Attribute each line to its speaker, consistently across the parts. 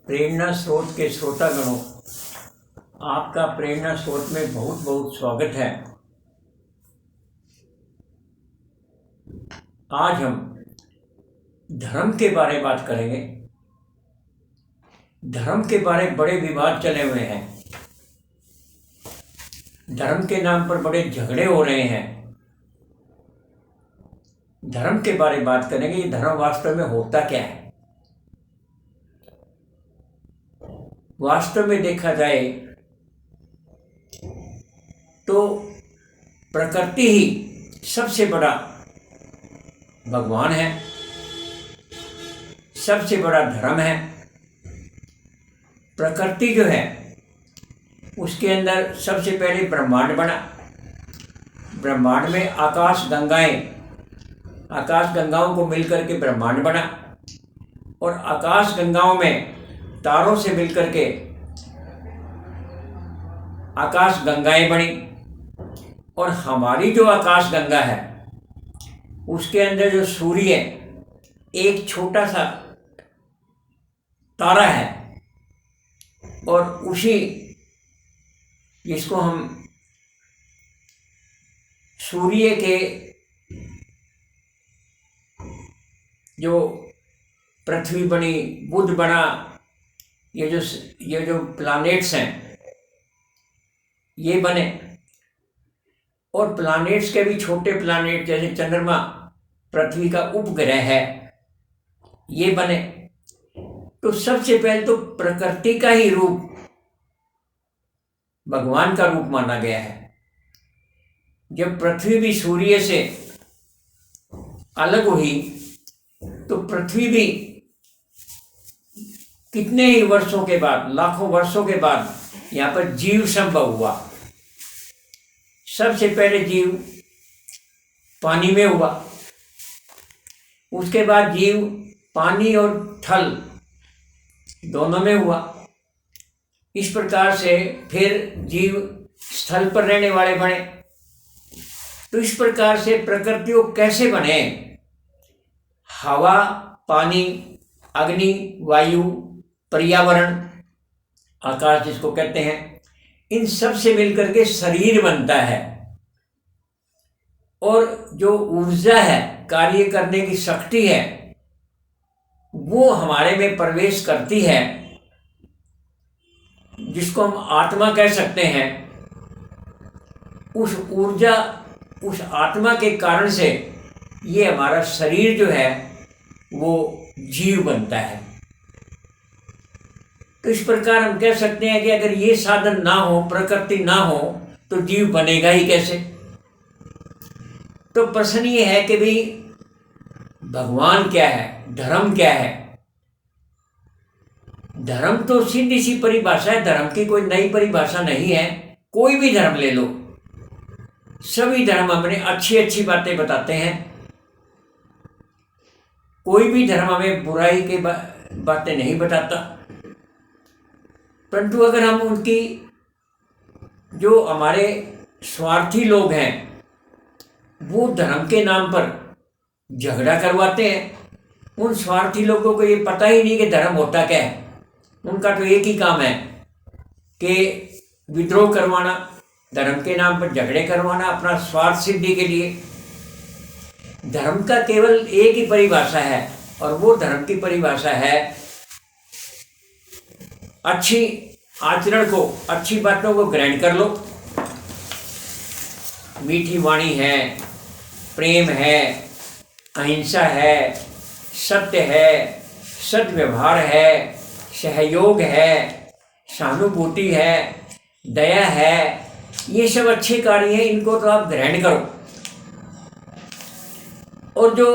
Speaker 1: प्रेरणा स्रोत के श्रोतागणों, आपका प्रेरणा स्रोत में बहुत बहुत स्वागत है। आज हम धर्म के बारे में बात करेंगे। धर्म के बारे में बड़े विवाद चले हुए हैं। धर्म के नाम पर बड़े झगड़े हो रहे हैं। धर्म के बारे में बात करेंगे। ये धर्म वास्तव में होता क्या है? वास्तव में देखा जाए तो प्रकृति ही सबसे बड़ा भगवान है, सबसे बड़ा धर्म है। प्रकृति जो है उसके अंदर सबसे पहले ब्रह्मांड बना। ब्रह्मांड में आकाश गंगाओं को मिलकर के ब्रह्मांड बना और आकाश गंगाओं में तारों से मिलकर के आकाश गंगाएं बनी। और हमारी जो आकाश गंगा है उसके अंदर जो सूर्य एक छोटा सा तारा है और उसी जिसको हम सूर्य के जो पृथ्वी बनी, बुध बना, ये जो प्लैनेट्स हैं ये बने। और प्लैनेट्स के भी छोटे प्लैनेट जैसे चंद्रमा पृथ्वी का उपग्रह है ये बने। तो सबसे पहले तो प्रकृति का ही रूप भगवान का रूप माना गया है। जब पृथ्वी भी सूर्य से अलग हुई तो पृथ्वी भी कितने ही वर्षों के बाद, लाखों वर्षों के बाद यहाँ पर जीव संभव हुआ। सबसे पहले जीव पानी में हुआ, उसके बाद जीव पानी और थल दोनों में हुआ। इस प्रकार से फिर जीव स्थल पर रहने वाले बने। तो इस प्रकार से प्रकृति को कैसे बने? हवा, पानी, अग्नि, वायु, पर्यावरण, आकाश जिसको कहते हैं, इन सब से मिलकर के शरीर बनता है। और जो ऊर्जा है, कार्य करने की शक्ति है, वो हमारे में प्रवेश करती है, जिसको हम आत्मा कह सकते हैं। उस ऊर्जा, उस आत्मा के कारण से ये हमारा शरीर जो है वो जीव बनता है। तो इस प्रकार हम कह सकते हैं कि अगर ये साधन ना हो, प्रकृति ना हो, तो जीव बनेगा ही कैसे? तो प्रश्न ये है कि भाई भगवान क्या है, धर्म क्या है? धर्म तो सीधी सी परिभाषा है। धर्म की कोई नई परिभाषा नहीं है। कोई भी धर्म ले लो, सभी धर्म हमें अच्छी अच्छी बातें बताते हैं। कोई भी धर्म हमें बुराई की बातें नहीं बताता। परंतु अगर हम उनकी, जो हमारे स्वार्थी लोग हैं, वो धर्म के नाम पर झगड़ा करवाते हैं। उन स्वार्थी लोगों को ये पता ही नहीं कि धर्म होता क्या है। उनका तो एक ही काम है कि विद्रोह करवाना, धर्म के नाम पर झगड़े करवाना, अपना स्वार्थ सिद्धि के लिए। धर्म का केवल एक ही परिभाषा है और वो धर्म की परिभाषा है अच्छी आचरण को, अच्छी बातों को ग्रहण कर लो। मीठी वाणी है, प्रेम है, अहिंसा है, सत्य है, सद्व्यवहार है, सहयोग है, सहानुभूति है, दया है, ये सब अच्छे कार्य हैं। इनको तो आप ग्रहण करो। और जो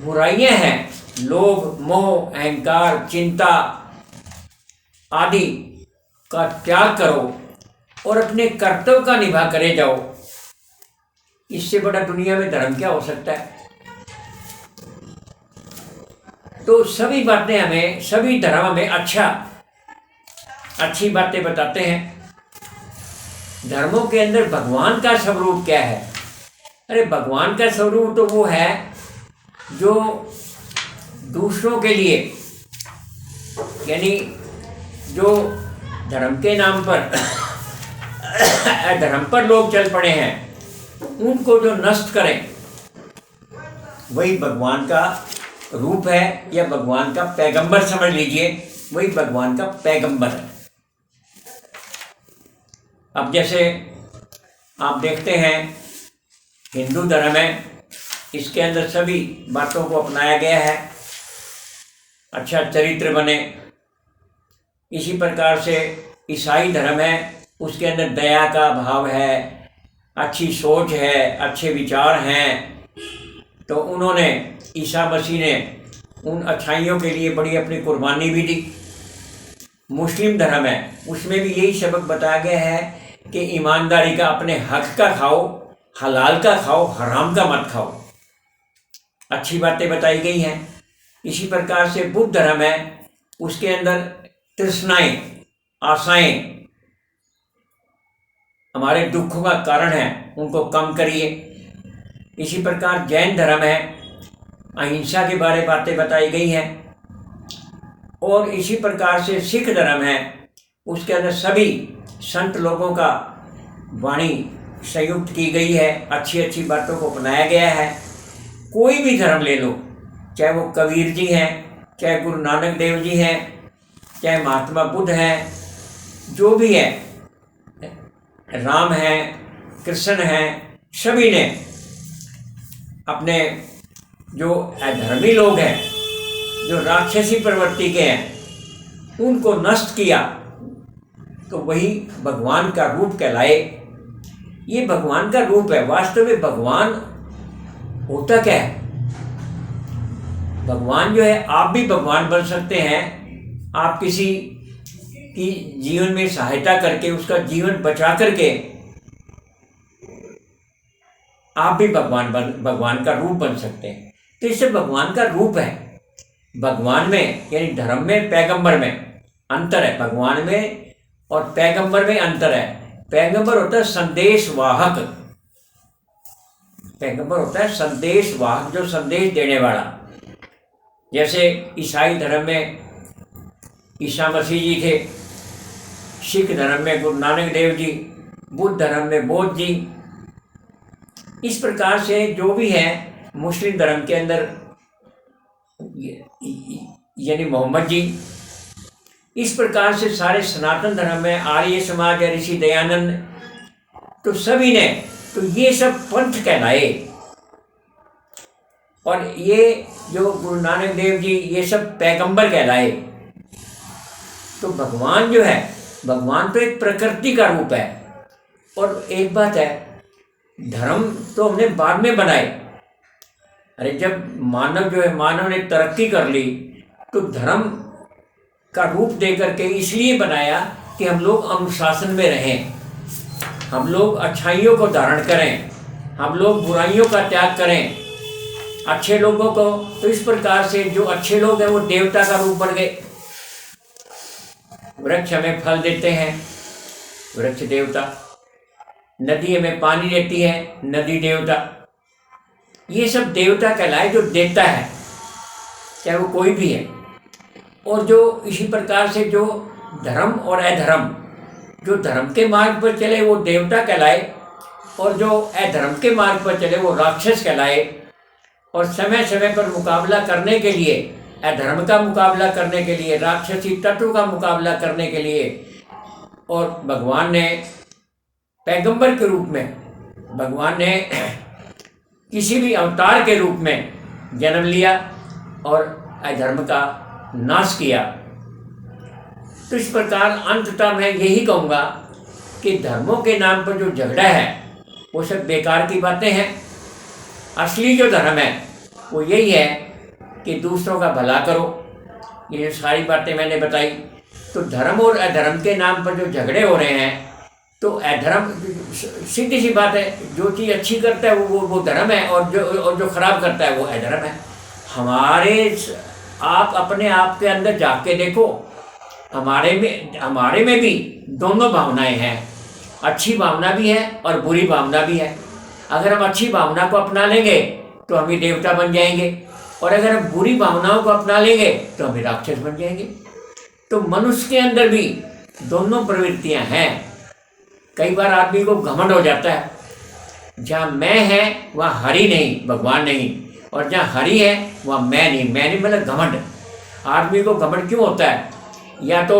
Speaker 1: बुराइयां हैं, लोभ, मोह, अहंकार, चिंता आदि का त्याग करो और अपने कर्तव्य का निभा करे जाओ। इससे बड़ा दुनिया में धर्म क्या हो सकता है? तो सभी बातें हमें, सभी धर्म हमें अच्छी बातें बताते हैं। धर्मों के अंदर भगवान का स्वरूप क्या है? अरे भगवान का स्वरूप तो वो है जो दूसरों के लिए, यानी जो धर्म के नाम पर धर्म पर लोग चल पड़े हैं, उनको जो नष्ट करें, वही भगवान का रूप है, या भगवान का पैगंबर समझ लीजिए, वही भगवान का पैगंबर है। अब जैसे आप देखते हैं हिंदू धर्म है, इसके अंदर सभी बातों को अपनाया गया है, अच्छा चरित्र बने। इसी प्रकार से ईसाई धर्म है, उसके अंदर दया का भाव है, अच्छी सोच है, अच्छे विचार हैं। तो उन्होंने, ईसा मसीह ने उन अच्छाइयों के लिए बड़ी अपनी कुर्बानी भी दी। मुस्लिम धर्म है, उसमें भी यही सबक बताया गया है कि ईमानदारी का, अपने हक का खाओ, हलाल का खाओ, हराम का मत खाओ। अच्छी बातें बताई गई हैं। इसी प्रकार से बुद्ध धर्म है, उसके अंदर तृष्णाएं, आशाएं, हमारे दुखों का कारण है, उनको कम करिए। इसी प्रकार जैन धर्म है, अहिंसा के बारे बातें बताई गई हैं। और इसी प्रकार से सिख धर्म है, उसके अंदर सभी संत लोगों का वाणी संयुक्त की गई है, अच्छी अच्छी बातों को अपनाया गया है। कोई भी धर्म ले लो, चाहे वो कबीर जी हैं, चाहे गुरु नानक देव जी हैं, चाहे महात्मा बुद्ध हैं, जो भी है, राम है, कृष्ण हैं, सभी ने अपने जो अधर्मी लोग हैं, जो राक्षसी प्रवृत्ति के हैं, उनको नष्ट किया। तो वही भगवान का रूप कहलाए। ये भगवान का रूप है। वास्तव में भगवान होता क्या है? भगवान जो है, आप भी भगवान बन सकते हैं। आप किसी की जीवन में सहायता करके, उसका जीवन बचा करके, आप भी भगवान का रूप बन सकते हैं। तो इससे भगवान का रूप है। भगवान में, यानी धर्म में, पैगंबर में अंतर है। भगवान में और पैगंबर में अंतर है। पैगंबर होता है संदेश वाहक, पैगंबर होता है संदेश वाहक, जो संदेश देने वाला। जैसे ईसाई धर्म में ईसा मसीह जी थे, सिख धर्म में गुरु नानक देव जी, बुद्ध धर्म में बौद्ध जी। इस प्रकार से जो भी है, मुस्लिम धर्म के अंदर यानी मोहम्मद जी। इस प्रकार से सारे सनातन धर्म में आर्य समाज है, ऋषि दयानंद, तो सभी ने, तो ये सब पंथ कहलाए। और ये जो गुरु नानक देव जी, ये सब पैगंबर कहलाए। तो भगवान जो है, भगवान तो एक प्रकृति का रूप है। और एक बात है, धर्म तो हमने बाद में बनाए। अरे जब मानव जो है, मानव ने तरक्की कर ली, तो धर्म का रूप दे करके इसलिए बनाया कि हम लोग अनुशासन में रहें, हम लोग अच्छाइयों को धारण करें, हम लोग बुराइयों का त्याग करें, अच्छे लोगों को। तो इस प्रकार से जो अच्छे लोग हैं, वो देवता का रूप बन गए। वृक्ष हमें फल देते हैं, वृक्ष देवता। नदी हमें पानी देती है, नदी देवता। ये सब देवता कहलाए, जो देता है, चाहे वो कोई भी है। और जो इसी प्रकार से जो धर्म और अधर्म, जो धर्म के मार्ग पर चले वो देवता कहलाए, और जो अधर्म के मार्ग पर चले वो राक्षस कहलाए। और समय समय पर मुकाबला करने के लिए, अधर्म का मुकाबला करने के लिए, राक्षसी तत्व का मुकाबला करने के लिए, और भगवान ने पैगंबर के रूप में, भगवान ने किसी भी अवतार के रूप में जन्म लिया और अधर्म का नाश किया। तो इस प्रकार अंततः मैं यही कहूँगा कि धर्मों के नाम पर जो झगड़ा है, वो सब बेकार की बातें हैं। असली जो धर्म है वो यही है कि दूसरों का भला करो। ये सारी बातें मैंने बताई। तो धर्म और अधर्म के नाम पर जो झगड़े हो रहे हैं, तो अधर्म, सीधी सी बात है, जो चीज़ अच्छी करता है वो धर्म है, और जो खराब करता है वो अधर्म है। आप अपने आप के अंदर झाँक के देखो, हमारे में भी दोनों भावनाएं हैं। अच्छी भावना भी है और बुरी भावना भी है। अगर हम अच्छी भावना को अपना लेंगे तो हम ही देवता बन जाएंगे, और अगर हम बुरी भावनाओं को अपना लेंगे तो हम ही राक्षस बन जाएंगे। तो मनुष्य के अंदर भी दोनों प्रवृत्तियां हैं। कई बार आदमी को घमंड हो जाता है, जहाँ मैं है वहाँ हरि नहीं, भगवान नहीं, और जहाँ हरि है वहाँ मैं नहीं मतलब घमंड। आदमी को घमंड क्यों होता है? या तो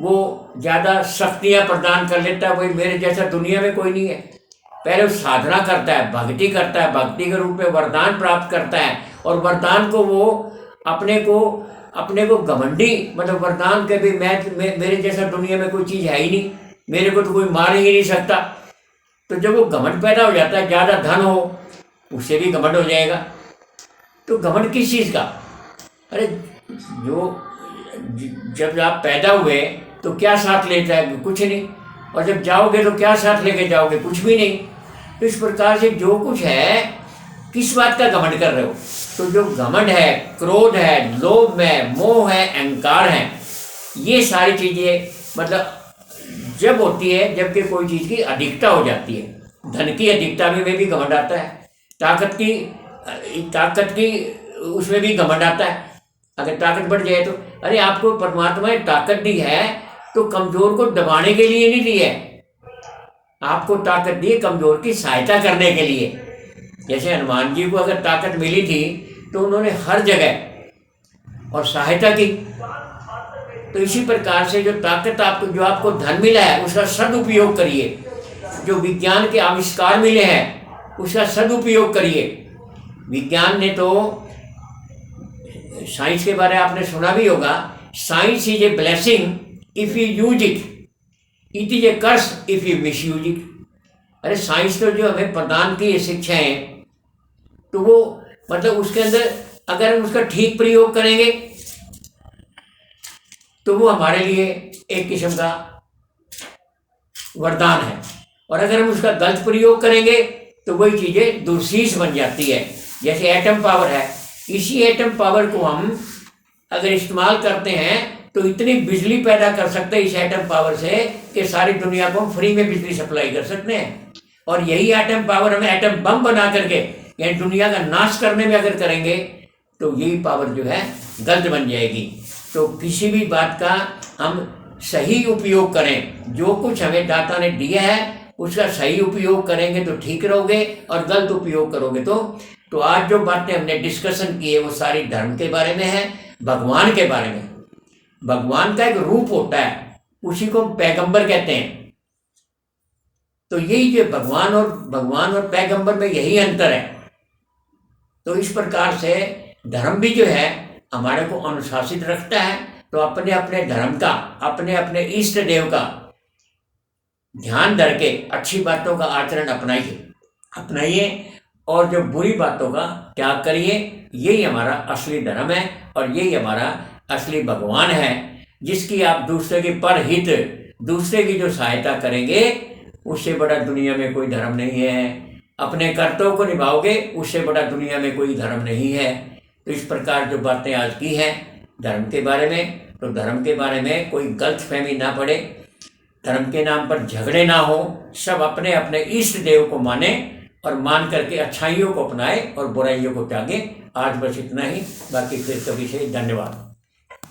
Speaker 1: वो ज़्यादा शक्तियाँ प्रदान कर लेता है, वही मेरे जैसा दुनिया में कोई नहीं है। पहले वो साधना करता है, भक्ति करता है, भक्ति के रूप में वरदान प्राप्त करता है, और वरदान को वो अपने को घमंडी मतलब वरदान के भी मेरे जैसा दुनिया में कोई चीज़ है ही नहीं, मेरे को तो कोई मार ही नहीं सकता। तो जब वो घमंड पैदा हो जाता है, ज़्यादा धन हो उससे भी घमंड हो जाएगा। तो घमंड किस चीज़ का? अरे जब आप पैदा हुए तो क्या साथ लेता है? कुछ नहीं। और जब जाओगे तो क्या साथ लेके जाओगे? कुछ भी नहीं। तो इस प्रकार से जो कुछ है, किस बात का घमंड कर रहे हो? तो जो घमंड है, क्रोध है, लोभ है, मोह है, अहंकार है, ये सारी चीज़ें मतलब जब होती है जबकि कोई चीज़ की अधिकता हो जाती है। धन की अधिकता में भी घमंड आता है, ताकत की उसमें भी घमंड आता है। अगर ताकत बढ़ जाए तो अरे आपको परमात्मा ने ताकत दी है तो कमजोर को दबाने के लिए नहीं दी है, आपको ताकत दी कमजोर की सहायता करने के लिए। जैसे हनुमान जी को अगर ताकत मिली थी तो उन्होंने हर जगह और सहायता की। तो इसी प्रकार से जो ताकत जो आपको धन मिला है उसका सदुपयोग करिए, जो विज्ञान के आविष्कार मिले हैं उसका सदुपयोग करिए। विज्ञान ने तो साइंस के बारे में आपने सुना भी होगा, science is a blessing if you use it, it is a curse if you misuse it. अरे साइंस तो जो हमें प्रदान की शिक्षाएं, तो वो मतलब उसके अंदर अगर हम उसका ठीक प्रयोग करेंगे तो वो हमारे लिए एक किस्म का वरदान है, और अगर हम उसका गलत प्रयोग करेंगे तो वही चीज़ें दुर्शीष बन जाती है। जैसे एटम पावर है, इसी एटम पावर को हम अगर इस्तेमाल करते हैं तो इतनी बिजली पैदा कर सकते हैं इस एटम पावर से कि सारी दुनिया को हम फ्री में बिजली सप्लाई कर सकते हैं। और यही एटम पावर हमें एटम बम बना करके यानी दुनिया का नाश करने में अगर करेंगे तो यही पावर जो है गलत बन जाएगी। तो किसी भी बात का हम सही उपयोग करें, जो कुछ हमें दाता ने दिया है उसका सही उपयोग करेंगे तो ठीक रहोगे, और गलत उपयोग करोगे तो आज जो बातें हमने डिस्कशन की है वो सारी धर्म के बारे में है, भगवान के बारे में। भगवान का एक रूप होता है, उसी को पैगंबर कहते हैं। तो यही जो भगवान और पैगंबर में यही अंतर है। तो इस प्रकार से धर्म भी जो है हमारे को अनुशासित रखता है। तो अपने अपने धर्म का, अपने अपने इष्ट देव का ध्यान धर के अच्छी बातों का आचरण अपनाइए और जो बुरी बातों का त्याग करिए। यही हमारा असली धर्म है और यही हमारा असली भगवान है, जिसकी आप दूसरे के परहित, दूसरे की जो सहायता करेंगे उससे बड़ा दुनिया में कोई धर्म नहीं है। अपने कर्तव्य को निभाओगे उससे बड़ा दुनिया में कोई धर्म नहीं है। तो इस प्रकार जो बातें आज की हैं धर्म के बारे में, तो धर्म के बारे में कोई गलतफहमी ना पड़े, धर्म के नाम पर झगड़े ना हो, सब अपने अपने इष्ट देव को माने और मान करके अच्छाइयों को अपनाए और बुराइयों को त्यागे। आज बस इतना ही, बाकी फिर कभी से धन्यवाद।